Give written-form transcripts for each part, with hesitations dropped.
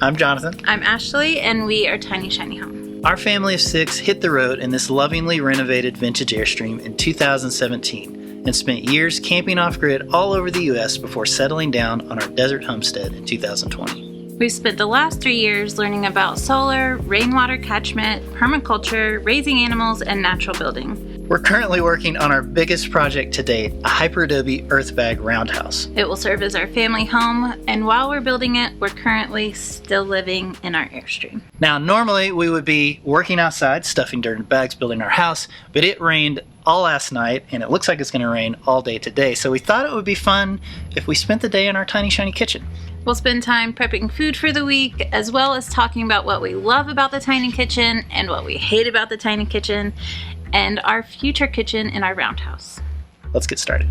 I'm Jonathan. I'm Ashley, and we are Tiny Shiny Home. Our family of 6 hit the road in this lovingly renovated vintage Airstream in 2017 and spent years camping off-grid all over the U.S. before settling down on our desert homestead in 2020. We've spent the last 3 years learning about solar, rainwater catchment, permaculture, raising animals, and natural building. We're currently working on our biggest project to date, a hyperadobe earthbag roundhouse. It will serve as our family home, and while we're building it, we're currently still living in our Airstream. Now, normally we would be working outside, stuffing dirt in bags, building our house, but it rained all last night, and it looks like it's going to rain all day today, so we thought it would be fun if we spent the day in our tiny shiny kitchen. We'll spend time prepping food for the week, as well as talking about what we love about the tiny kitchen and what we hate about the tiny kitchen, and our future kitchen in our roundhouse. Let's get started.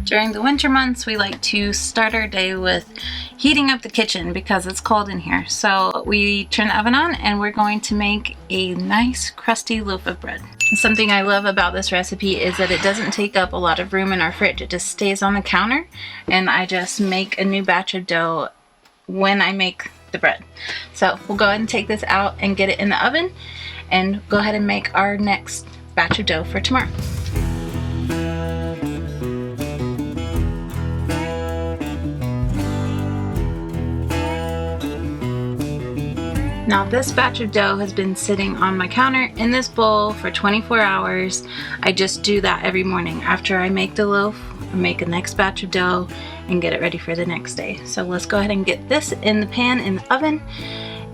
During the winter months, we like to start our day with heating up the kitchen because it's cold in here. So we turn the oven on and we're going to make a nice crusty loaf of bread. Something I love about this recipe is that it doesn't take up a lot of room in our fridge. It just stays on the counter, and I just make a new batch of dough when I make the bread. So we'll go ahead and take this out and get it in the oven and go ahead and make our next batch of dough for tomorrow. Now this batch of dough has been sitting on my counter in this bowl for 24 hours. I just do that every morning. After I make the loaf, I make a next batch of dough and get it ready for the next day. So let's go ahead and get this in the pan in the oven,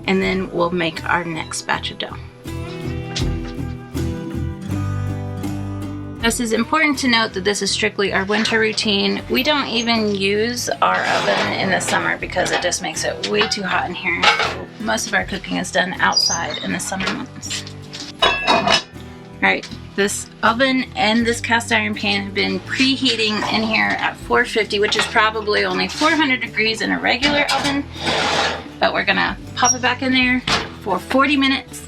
and then we'll make our next batch of dough. This is important to note that this is strictly our winter routine. We don't even use our oven in the summer because it just makes it way too hot in here. Most of our cooking is done outside in the summer months. Alright, this oven and this cast iron pan have been preheating in here at 450, which is probably only 400 degrees in a regular oven. But we're gonna pop it back in there for 40 minutes,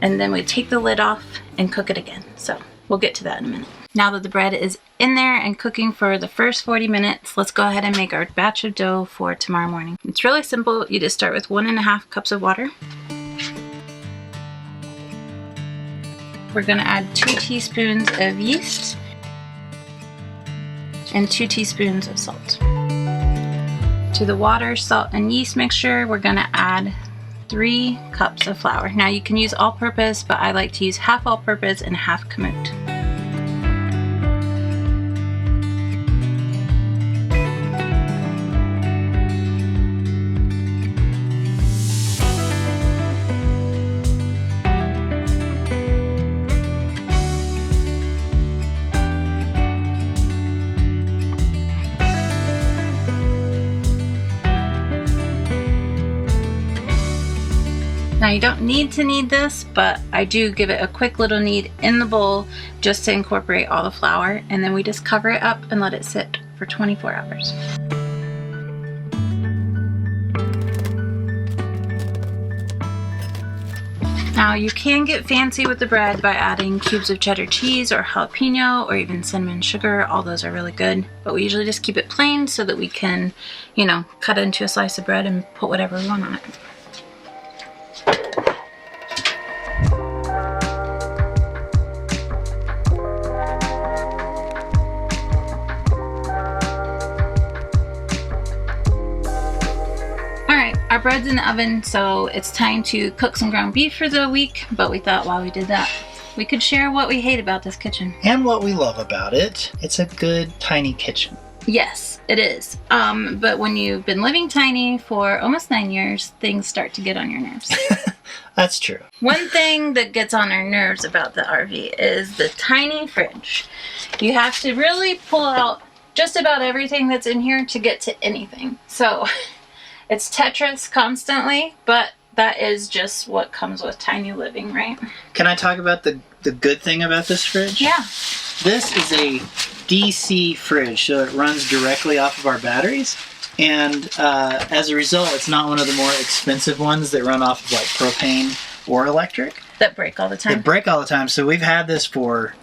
and then we take the lid off and cook it again. So we'll get to that in a minute. Now that the bread is in there and cooking for the first 40 minutes, let's go ahead and make our batch of dough for tomorrow morning. It's really simple. You just start with 1.5 cups of water. We're gonna add 2 teaspoons of yeast and 2 teaspoons of salt. To the water, salt, and yeast mixture, we're gonna add 3 cups of flour. Now you can use all-purpose, but I like to use half all-purpose and half kamut. Now you don't need to knead this, but I do give it a quick little knead in the bowl just to incorporate all the flour, and then we just cover it up and let it sit for 24 hours. Now you can get fancy with the bread by adding cubes of cheddar cheese or jalapeno or even cinnamon sugar. All those are really good, but we usually just keep it plain so that we can, cut it into a slice of bread and put whatever we want on it. Our bread's in the oven, so it's time to cook some ground beef for the week, but we thought while we did that, we could share what we hate about this kitchen. And what we love about it. It's a good tiny kitchen. Yes, it is. But when you've been living tiny for almost 9 years, things start to get on your nerves. That's true. One thing that gets on our nerves about the RV is the tiny fridge. You have to really pull out just about everything that's in here to get to anything. So it's Tetris constantly, but that is just what comes with tiny living, right? Can I talk about the good thing about this fridge? Yeah. This is a DC fridge, so it runs directly off of our batteries. And as a result, it's not one of the more expensive ones that run off of like propane or electric. That break all the time. They break all the time. So we've had this for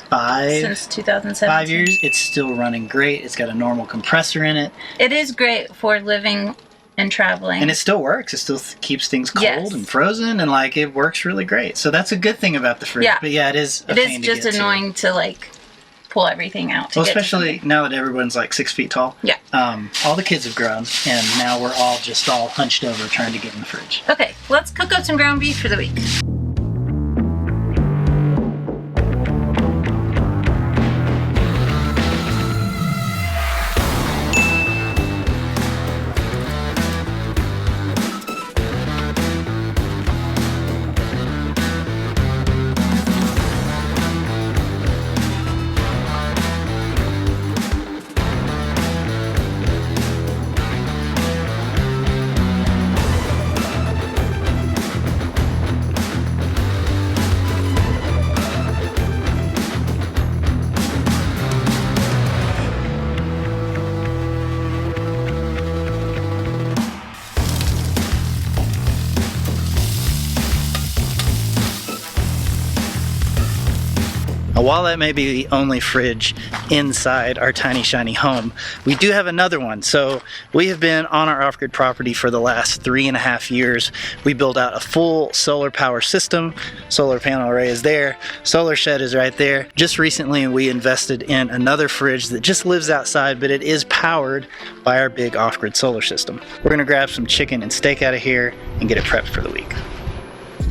since 2017. 5 years. It's still running great. It's got a normal compressor in it. It is great for living and traveling. And it still works. It still keeps things cold Yes. and frozen, and like it works really great. So that's a good thing about the fridge. Yeah. But yeah, it is a It pain is to just get annoying to like pull everything out. To Well, get to especially something. now that everyone's like 6 feet tall. Yeah. All the kids have grown, and now we're all just all hunched over trying to get in the fridge. Okay, let's cook up some ground beef for the week. Now, while that may be the only fridge inside our tiny shiny home, we do have another one. So we have been on our off-grid property for the last 3.5 years. We built out a full solar power system. Solar panel array is there. Solar shed is right there. Just recently we invested in another fridge that just lives outside, but it is powered by our big off-grid solar system. We're gonna grab some chicken and steak out of here and get it prepped for the week.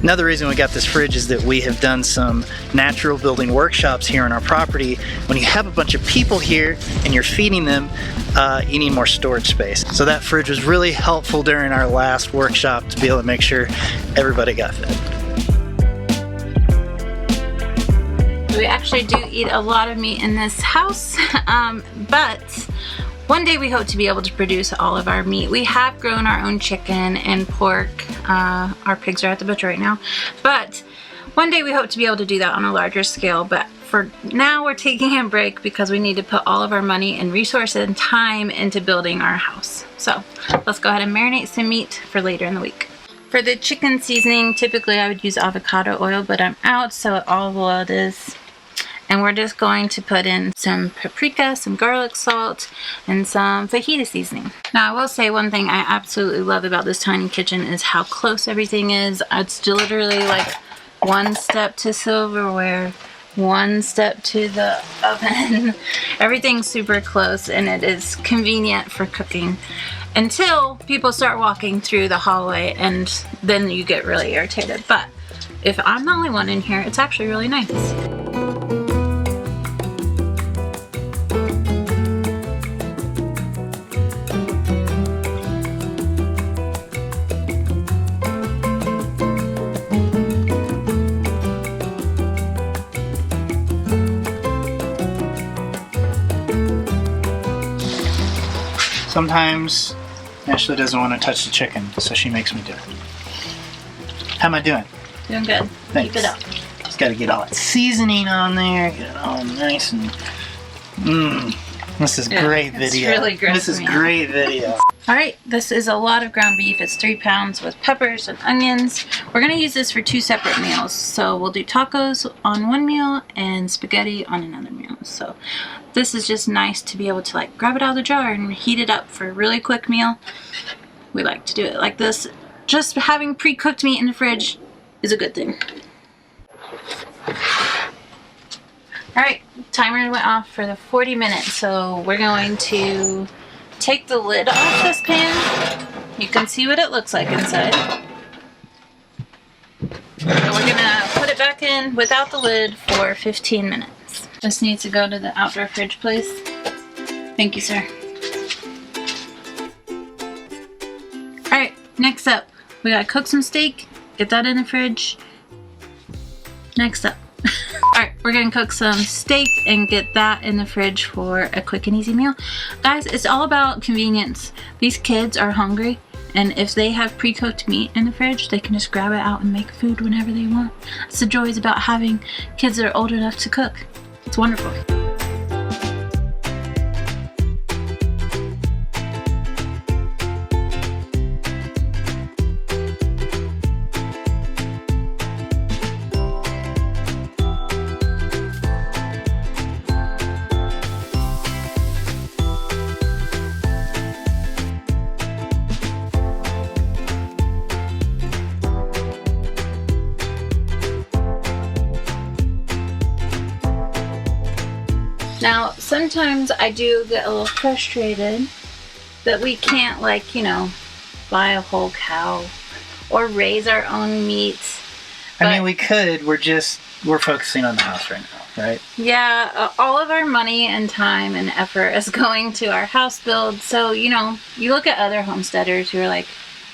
Another reason we got this fridge is that we have done some natural building workshops here on our property. When you have a bunch of people here and you're feeding them, you need more storage space. So that fridge was really helpful during our last workshop to be able to make sure everybody got fed. We actually do eat a lot of meat in this house, but one day we hope to be able to produce all of our meat. We have grown our own chicken and pork. Our pigs are at the butcher right now. But one day we hope to be able to do that on a larger scale. But for now we're taking a break because we need to put all of our money and resources and time into building our house. So let's go ahead and marinate some meat for later in the week. For the chicken seasoning, typically I would use avocado oil, but I'm out, so olive oil it is. And we're just going to put in some paprika, some garlic salt, and some fajita seasoning. Now I will say one thing I absolutely love about this tiny kitchen is how close everything is. It's literally like one step to silverware, one step to the oven. Everything's super close and it is convenient for cooking until people start walking through the hallway, and then you get really irritated. But if I'm the only one in here, it's actually really nice. Sometimes Ashley doesn't want to touch the chicken, so she makes me do it. How am I doing? Doing good. Thanks. Keep it up. Just got to get all that seasoning on there, get it all nice and this is great video. It's really gross. This is great video. Alright, this is a lot of ground beef. It's 3 pounds with peppers and onions. We're going to use this for 2 separate meals. So we'll do tacos on one meal and spaghetti on another meal. So this is just nice to be able to like grab it out of the jar and heat it up for a really quick meal. We like to do it like this. Just having pre-cooked meat in the fridge is a good thing. Alright, timer went off for the 40 minutes, so we're going to take the lid off this pan. You can see what it looks like inside. And we're gonna put it back in without the lid for 15 minutes. This needs to go to the outdoor fridge, please. Thank you, sir. Alright, next up, we gotta cook some steak, get that in the fridge. Next up. Alright, we're gonna cook some steak and get that in the fridge for a quick and easy meal. Guys, it's all about convenience. These kids are hungry, and if they have pre-cooked meat in the fridge, they can just grab it out and make food whenever they want. That's the joys about having kids that are old enough to cook. It's wonderful. Now, sometimes I do get a little frustrated that we can't, like, you know, buy a whole cow or raise our own meat. I mean, we could. We're focusing on the house right now, right? Yeah, all of our money and time and effort is going to our house build. So, you know, you look at other homesteaders who are like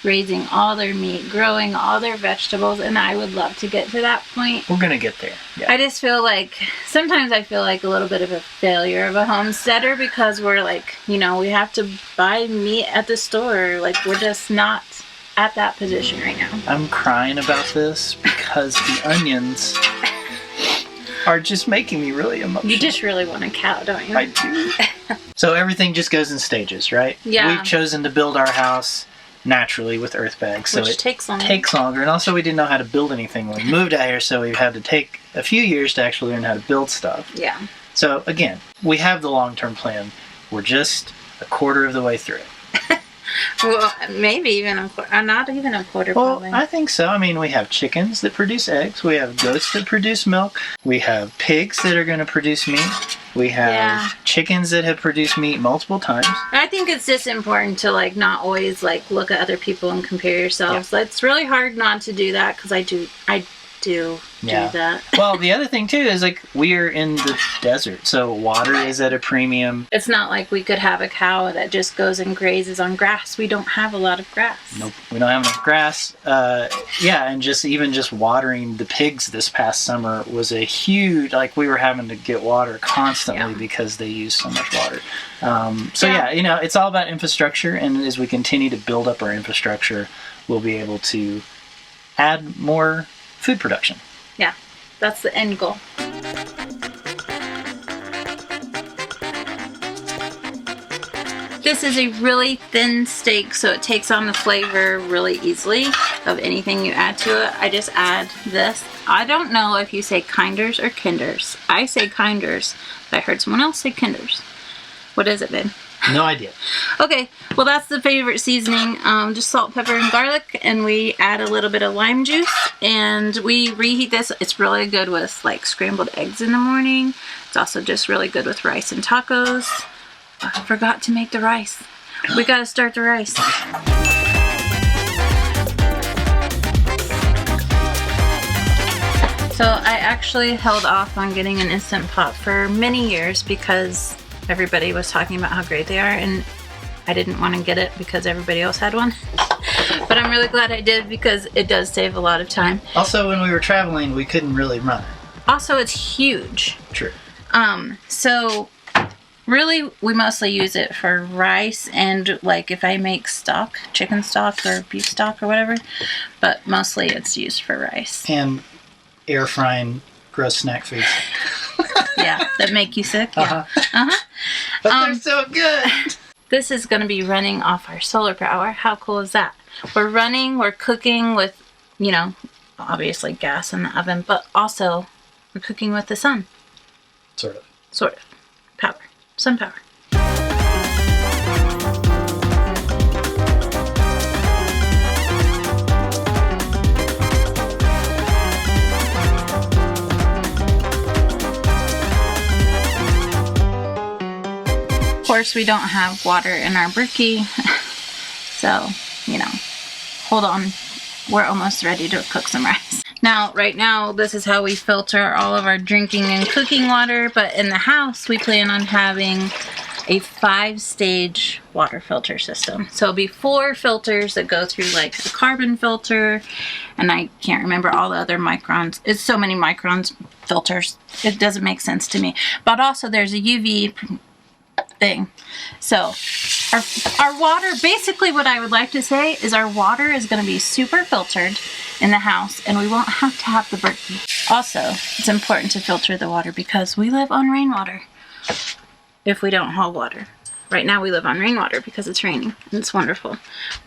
raising all their meat, growing all their vegetables, and I would love to get to that point. We're going to get there. Yeah. I just feel like, sometimes I feel like a little bit of a failure of a homesteader because we're like, you know, we have to buy meat at the store. Like, we're just not at that position right now. I'm crying about this because the onions are just making me really emotional. You just really want a cow, don't you? I do. So everything just goes in stages, right? Yeah. We've chosen to build our house naturally with earthbags, so Which it takes longer. takes longer. And also we didn't know how to build anything when we moved out here, so we've had to take a few years to actually learn how to build stuff. Yeah. So again, we have the long-term plan. We're just a quarter of the way through it. Well, maybe even a quarter. Not even a quarter, Well, probably. I think so. I mean, we have chickens that produce eggs. We have goats that produce milk. We have pigs that are going to produce meat. We have chickens that have produced meat multiple times. I think it's just important to, like, not always, like, look at other people and compare yourselves. It's really hard not to do that because I do that. Well, the other thing too is, like, we're in the desert, so water is at a premium. It's not like we could have a cow that just goes and grazes on grass. We don't have a lot of grass. Nope, we don't have enough grass. And just watering the pigs this past summer was a huge, like, we were having to get water constantly because they use so much water. You know, it's all about infrastructure, and as we continue to build up our infrastructure, we'll be able to add more food production. Yeah, that's the end goal. This is a really thin steak, so it takes on the flavor really easily of anything you add to it. I just add this. I don't know if you say kinders or kinders. I say kinders, but I heard someone else say kinders. What is it, babe? No idea. Okay, well, that's the favorite seasoning. Just salt, pepper, and garlic, and we add a little bit of lime juice, and we reheat this. It's really good with, like, scrambled eggs in the morning. It's also just really good with rice and tacos. I forgot to make the rice. We gotta start the rice. So I actually held off on getting an Instant Pot for many years because everybody was talking about how great they are, and I didn't want to get it because everybody else had one. But I'm really glad I did because it does save a lot of time. Also, when we were traveling, we couldn't really run it. Also, it's huge. True. So really, we mostly use it for rice and, like, if I make stock, chicken stock or beef stock or whatever, but mostly it's used for rice. And air frying gross snack foods. Yeah, that make you sick. Yeah. But they're so good. This is going to be running off our solar power. How cool is that? We're cooking with, you know, obviously gas in the oven, but also we're cooking with the sun. Sort of. Power. Sun power. Of course, we don't have water in our briquette, so, you know, hold on. We're almost ready to cook some rice. Now, right now, this is how we filter all of our drinking and cooking water, but in the house, we plan on having a 5-stage water filter system. So it'll be 4 filters that go through, like, a carbon filter, and I can't remember all the other microns. It's so many microns filters. It doesn't make sense to me. But also there's a UV thing. So our water, basically what I would like to say is our water is going to be super filtered in the house, and we won't have to have the briquette. Also, it's important to filter the water because we live on rainwater if we don't haul water. Right now we live on rainwater because it's raining and it's wonderful.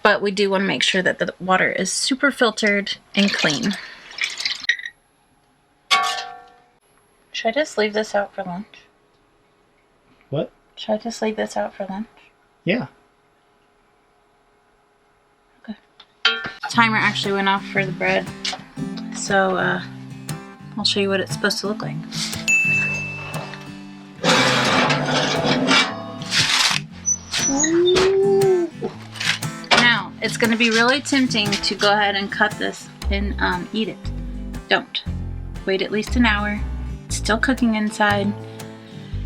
But we do want to make sure that the water is super filtered and clean. Should I just leave this out for lunch? What? Should I just leave this out for lunch? Yeah. Okay. Timer actually went off for the bread. So, I'll show you what it's supposed to look like. it's going to be really tempting to go ahead and cut this and eat it. Don't. Wait at least an hour. It's still cooking inside.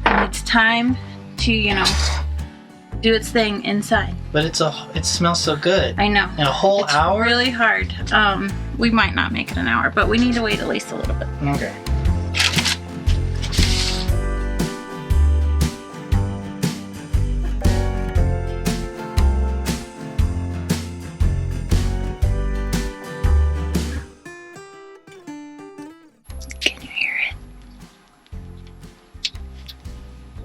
It needs time to, you know, do its thing inside. But it smells so good. I know. In a whole hour? It's really hard. We might not make it an hour, but we need to wait at least a little bit. Okay. Can you hear it?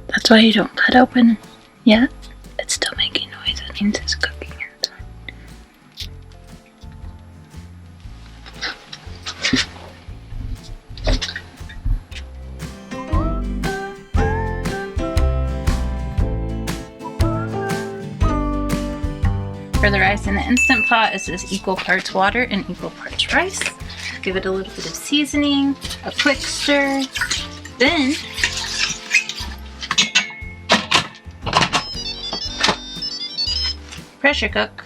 That's why you don't cut open yet. It's still making noise. It means it's cooking inside. For the rice in the Instant Pot, it's just equal parts water and equal parts rice. Give it a little bit of seasoning, a quick stir, then pressure cook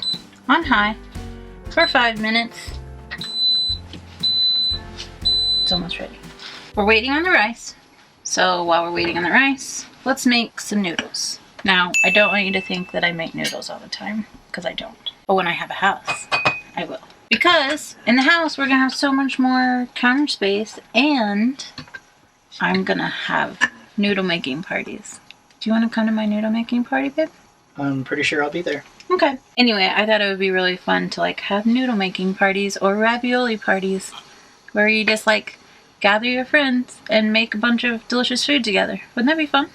on high for 5 minutes. It's almost ready. We're waiting on the rice. So while we're waiting on the rice, let's make some noodles. Now, I don't want you to think that I make noodles all the time, because I don't. But when I have a house, I will. Because in the house, we're gonna have so much more counter space, and I'm gonna have noodle making parties. Do you wanna come to my noodle making party, babe? I'm pretty sure I'll be there. Okay. Anyway, I thought it would be really fun to like have noodle making parties or ravioli parties where you just like gather your friends and make a bunch of delicious food together. Wouldn't that be fun?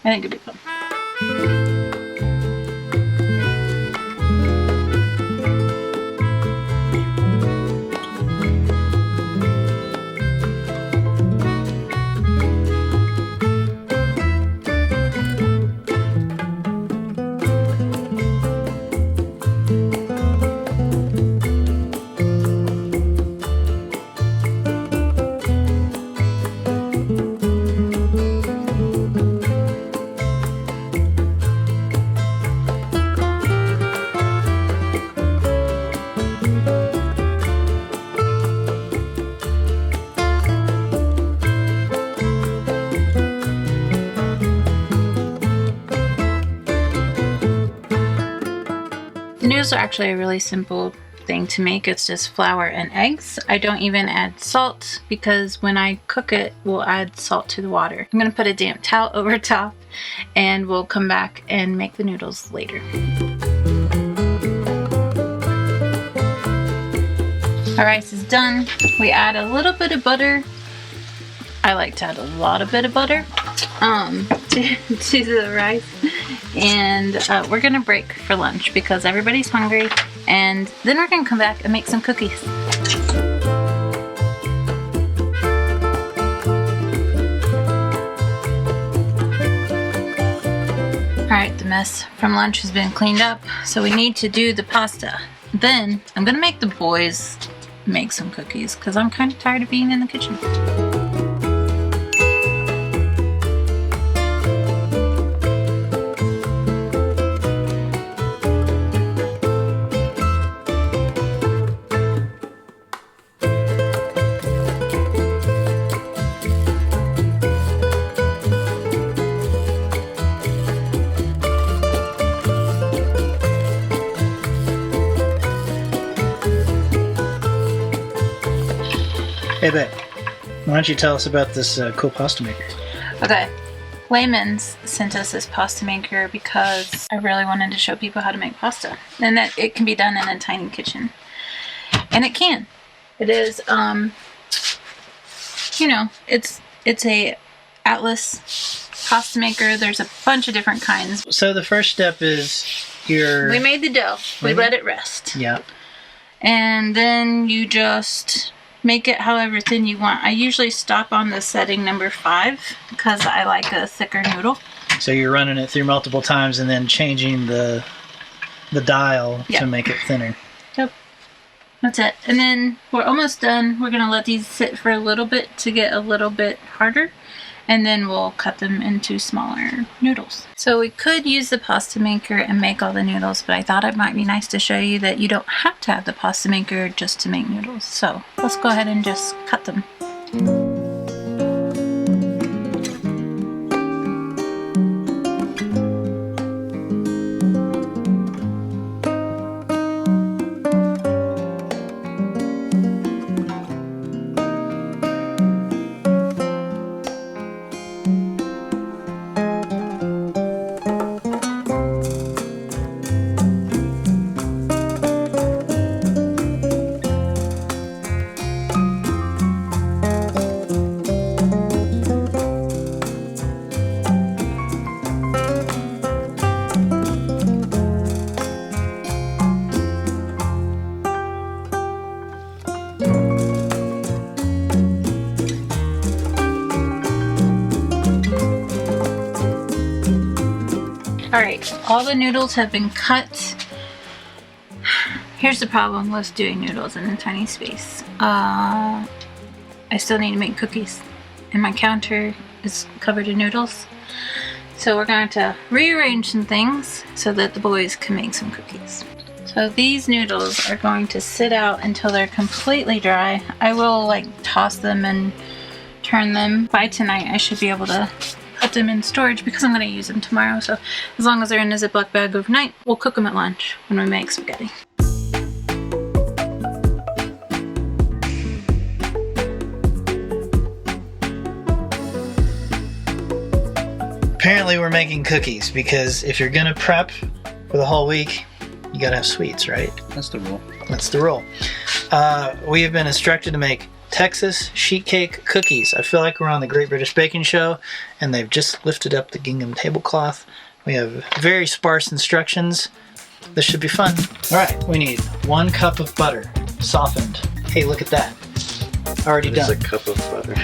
I think it'd be fun. Noodles are actually a really simple thing to make. It's just flour and eggs. I don't even add salt because when I cook it, we'll add salt to the water. I'm gonna put a damp towel over top and we'll come back and make the noodles later. Our rice is done. We add a little bit of butter. I like to add a lot of bit of butter to the rice. And we're gonna break for lunch because everybody's hungry, and then we're gonna come back and make some cookies. Alright, the mess from lunch has been cleaned up, so we need to do the pasta. Then I'm gonna make the boys make some cookies because I'm kind of tired of being in the kitchen. Hey, babe, why don't you tell us about this cool pasta maker? Okay, Layman's sent us this pasta maker because I really wanted to show people how to make pasta, and that it can be done in a tiny kitchen. And it can. It is, you know, it's a Atlas pasta maker. There's a bunch of different kinds. So the first step is we made the dough. We let it rest. Yeah. And then you just make it however thin you want. I usually stop on the setting number 5 because I like a thicker noodle. So you're running it through multiple times and then changing the dial to make it thinner. Yep. That's it. And then we're almost done. We're going to let these sit for a little bit to get a little bit harder. and then we'll cut them into smaller noodles. So we could use the pasta maker and make all the noodles, but I thought it might be nice to show you that you don't have to have the pasta maker just to make noodles. So let's go ahead and just cut them. Alright, all the noodles have been cut. Here's the problem with doing noodles in a tiny space. I still need to make cookies, and my counter is covered in noodles. So we're going to rearrange some things so that the boys can make some cookies. So these noodles are going to sit out until they're completely dry. I will toss them and turn them. By tonight I should be able to put them in storage because I'm going to use them tomorrow. So as long as they're in a Ziploc bag overnight, we'll cook them at lunch when we make spaghetti. Apparently we're making cookies because if you're gonna prep for the whole week, you gotta have sweets, right? That's the rule. That's the rule. We have been instructed to make Texas sheet cake cookies. I feel like we're on the Great British Baking Show and they've just lifted up the gingham tablecloth. We have very sparse instructions. This should be fun. All right, we need 1 cup of butter, softened. Hey, look at that. Already done. This is a cup of butter.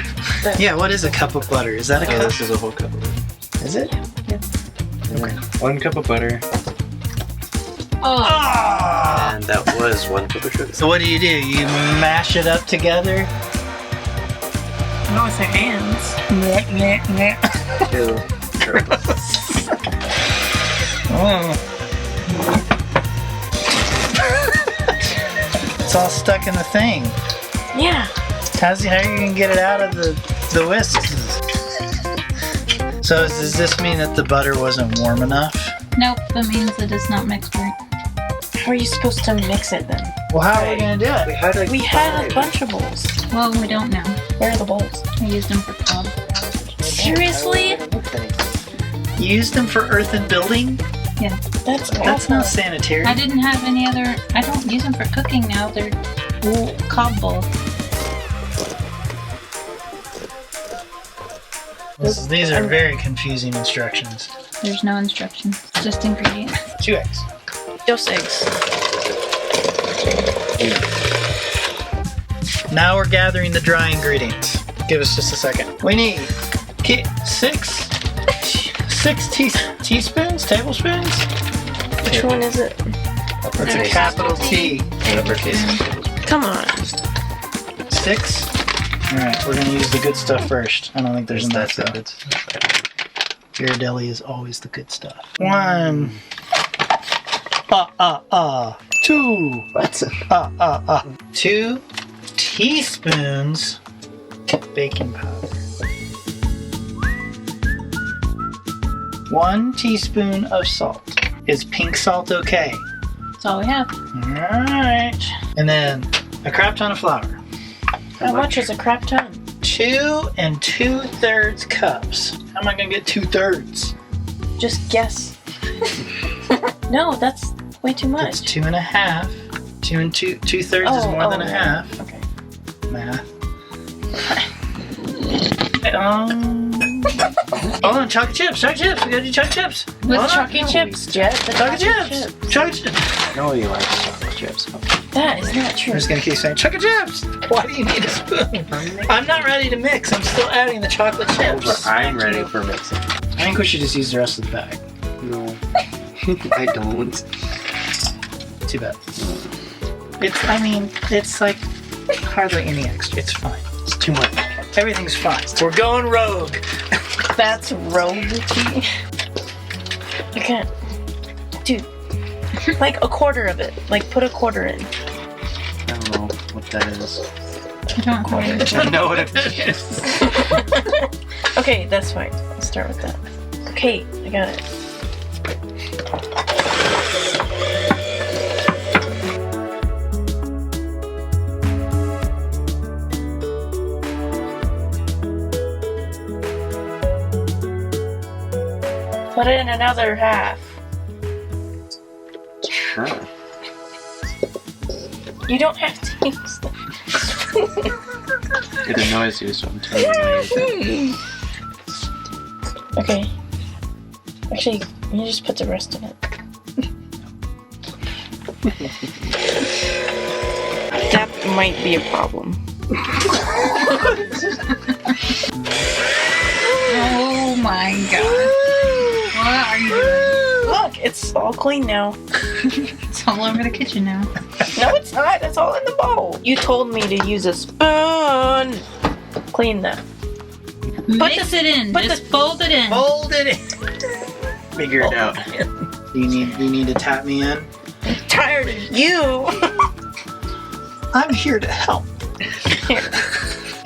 Yeah, what is a cup of butter? Is that a cup? This is a whole cup of butter. Is it? Yeah. Okay. 1 cup of butter. Oh! And that was 1 cup of sugar. So what do? You mash it up together? Not with their hands. Ew. It's all stuck in the thing. Yeah. How are you gonna get it out of the whisks? So does this mean that the butter wasn't warm enough? Nope, that means it is not mixed right. How are you supposed to mix it then? Well, how are we gonna do it? We had A bunch of bowls. Well, we don't now. Where are the bowls? I used them for cob. Seriously? You used them for earthen building? Yeah. That's That's not sanitary. I didn't have any other. I don't use them for cooking now. They're cob bowls. These are very confusing instructions. There's no instructions, just ingredients. 2 eggs. Just eggs. Now we're gathering the dry ingredients. Give us just a second. We need 6 teaspoons, tablespoons? Which one is it? It's a capital T. Uppercase. Come on. 6? Alright, we're gonna use the good stuff first. I don't think there's enough though. Ghirardelli is always the good stuff. 1. 2. What? 2 teaspoons baking powder. 1 teaspoon of salt. Is pink salt okay? That's all we have. Alright. And then a crap ton of flour. How much is a crap ton? 2 2/3 cups. How am I gonna get 2/3? Just guess. No, that's way too much. It's 2.5. 2 2/3 is more than a half. Okay. Math. Hold on, chocolate chips. We gotta do chocolate chips. With Hold on. chocolate chips, Jet. The Chocolate chips. Chocolate chips. No, you like chocolate chips. That is not I'm true. just gonna keep saying chocolate chips. Why do you need a spoon? I'm not ready to mix. I'm still adding the chocolate chips. I'm ready for mixing. I think we should just use the rest of the bag. No. I don't. Too bad. It's like hardly any extra. It's fine. It's too much. Everything's fine. We're going rogue. That's rogue. I can't. Dude. Like a quarter of it. Like put a quarter in. I don't know what that is. I don't quite. I know what it is. Okay, that's fine. I'll start with that. Okay, I got it. Put in another half. Sure. You don't have to use them. It annoys you, so I'm telling you. Okay. Actually, you just put the rest in it. That might be a problem. Oh my god. What are you doing? Look, it's all clean now. It's all over the kitchen now. No, it's not. It's all in the bowl. You told me to use a spoon. Clean that. Mix it in. Just fold it in. Fold it in. Figure it out. You need to tap me in. I'm tired of you. I'm here to help.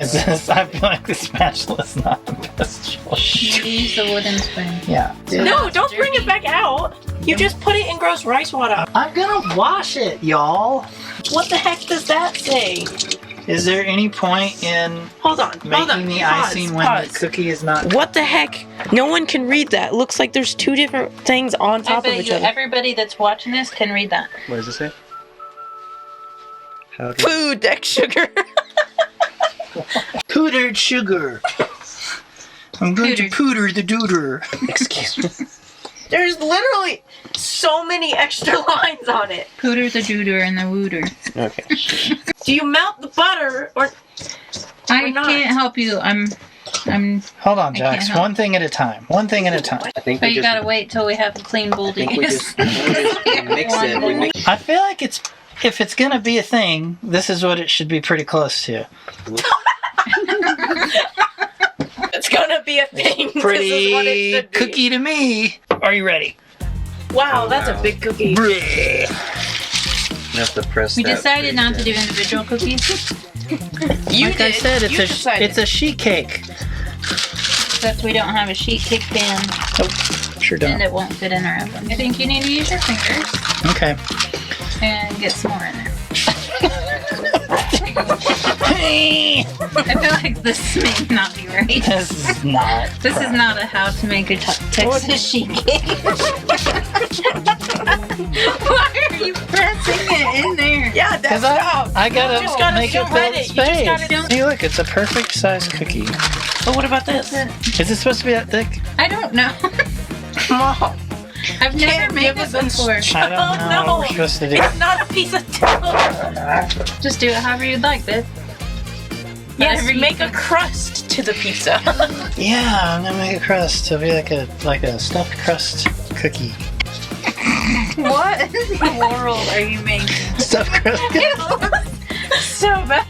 I feel like the spatula is not the best choice. Use the wooden spoon. Yeah. No, don't bring it back out. You just put it in gross rice water. I'm gonna wash it, y'all. What the heck does that say? Is there any point in Hold on. making the icing when the cookie is not? What the heck? No one can read that. It looks like there's two different things on top of each other. Everybody that's watching this can read that. What does it say? Food, deck sugar. Powdered sugar. I'm going to pooter the dooter. Excuse me. There's literally so many extra lines on it. Pooter the dooter and the wooter. Okay. Do you melt the butter or I not? can't help you. I'm. Hold on, I Jax. can't help. One thing at a time. One thing at a time. I think But we you just, gotta wait till we have a clean bowl I to think we use. just mix it. We mix I feel like if it's gonna be a thing, this is what it should be pretty close to. it's gonna be a thing. Pretty This is what it should be. cookie to me. Are you ready? Wow, that's a big cookie. You have to press We that decided pretty not to good. do individual cookies. You Like I did. said, You decided. it's a sheet cake. Except we don't have a sheet cake pan Sure and don't. it won't fit in our oven. I think you need to use your fingers Okay. and get some more in there. I feel like this may not be right. This is not. This is not a how to make a Texas sheet cake. Why are you pressing it in there? Yeah, that's how. I gotta, just gotta make it shove it. fill You just gotta space. do- See, look, it's a perfect size cookie. But what about this? Is it supposed to be that thick? I don't know. Mom, I've never made this before. I don't know what we're supposed to do. It's not a piece of dough. Just do it however you'd like, babe. Yes, Whatever you make a crust to the pizza. Yeah, I'm gonna make a crust. It'll be like a stuffed crust cookie. What in the world are you making? Stuffed crust cookie. So bad.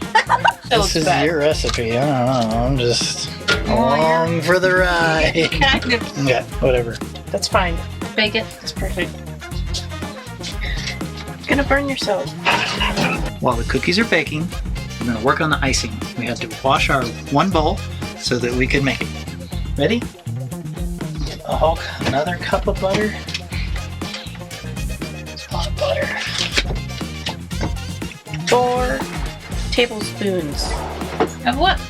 This is your recipe. I don't know. I'm just along for the ride. Kind of Yeah, whatever. That's fine. bake it. That's perfect. You're gonna burn yourself. While the cookies are baking, we're gonna work on the icing. We have to wash our one bowl so that we can make it. Ready? Another cup of butter. A lot of butter. 4 tablespoons Of what?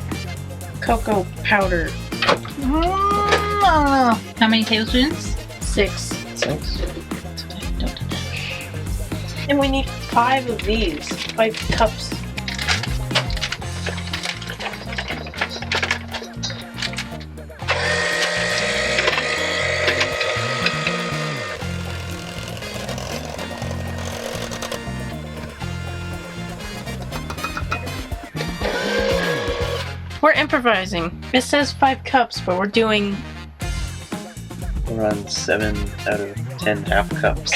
cocoa powder. I don't know. How many tablespoons? 6. 6. And we need 5 of these. 5 cups. We're improvising. It says 5 cups, but we're doing. We're on 7 out of 10 half cups.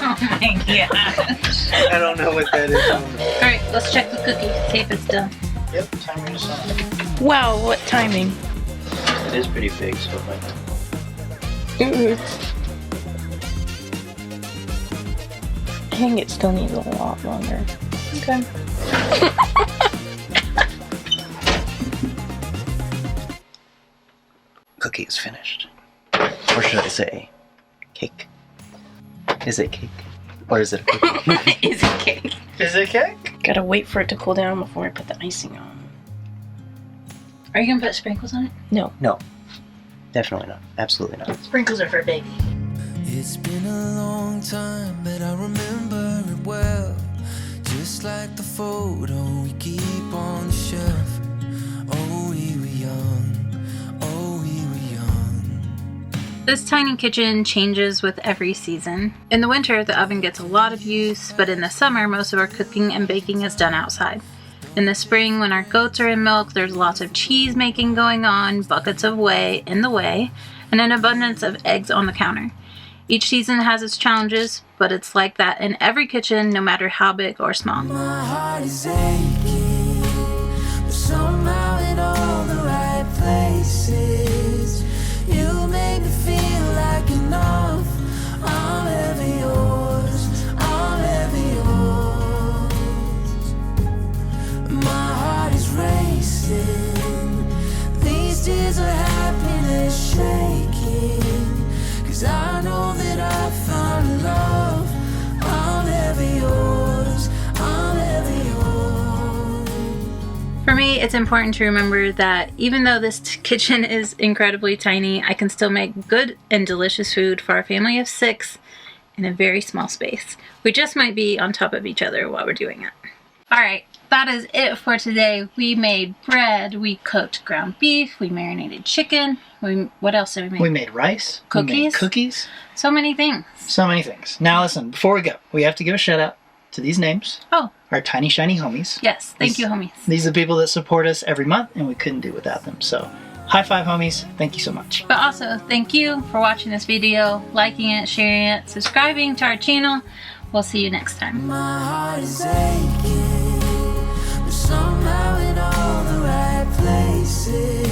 Oh my gosh. I don't know what that is. Alright, let's check the cookie. See if it's done. Yep, timer is on. Wow, what timing. It is pretty big, so it might. I think it still needs a lot longer. Okay. Cookie is finished. Or should I say, cake? Is it cake? Or is it a cookie? Is it cake? Is it cake? Gotta wait for it to cool down before I put the icing on. Are you gonna put sprinkles on it? No. No. Definitely not. Absolutely not. Sprinkles are for baby. It's been a long time, but I remember it well. Just like the photo we keep on the shelf. Oh, we were young. Oh, we were young. This tiny kitchen changes with every season. In the winter, the oven gets a lot of use, but in the summer, most of our cooking and baking is done outside. In the spring, when our goats are in milk, there's lots of cheese making going on, buckets of whey in the whey, and an abundance of eggs on the counter. Each season has its challenges, but it's like that in every kitchen, no matter how big or small. My heart is aching, but somehow in all the right places. You make me feel like enough. I'm ever yours. I'm ever yours. My heart is racing. These tears of happiness shaking. 'Cause I know that I found love. I'm ever yours. I'm ever yours. For me, it's important to remember that even though this kitchen is incredibly tiny, I can still make good and delicious food for our family of 6 in a very small space. We just might be on top of each other while we're doing it. Alright, that is it for today. We made bread, we cooked ground beef, we marinated chicken. What else did we make? We made rice. Cookies. We made cookies. So many things. So many things. Now listen, before we go, we have to give a shout out to these names. Oh. Our tiny shiny homies. Yes, thank you, homies. These are the people that support us every month, and we couldn't do without them. So, high five, homies. Thank you so much. But also, thank you for watching this video, liking it, sharing it, subscribing to our channel. We'll see you next time. My heart is aching, but somehow in all the right places.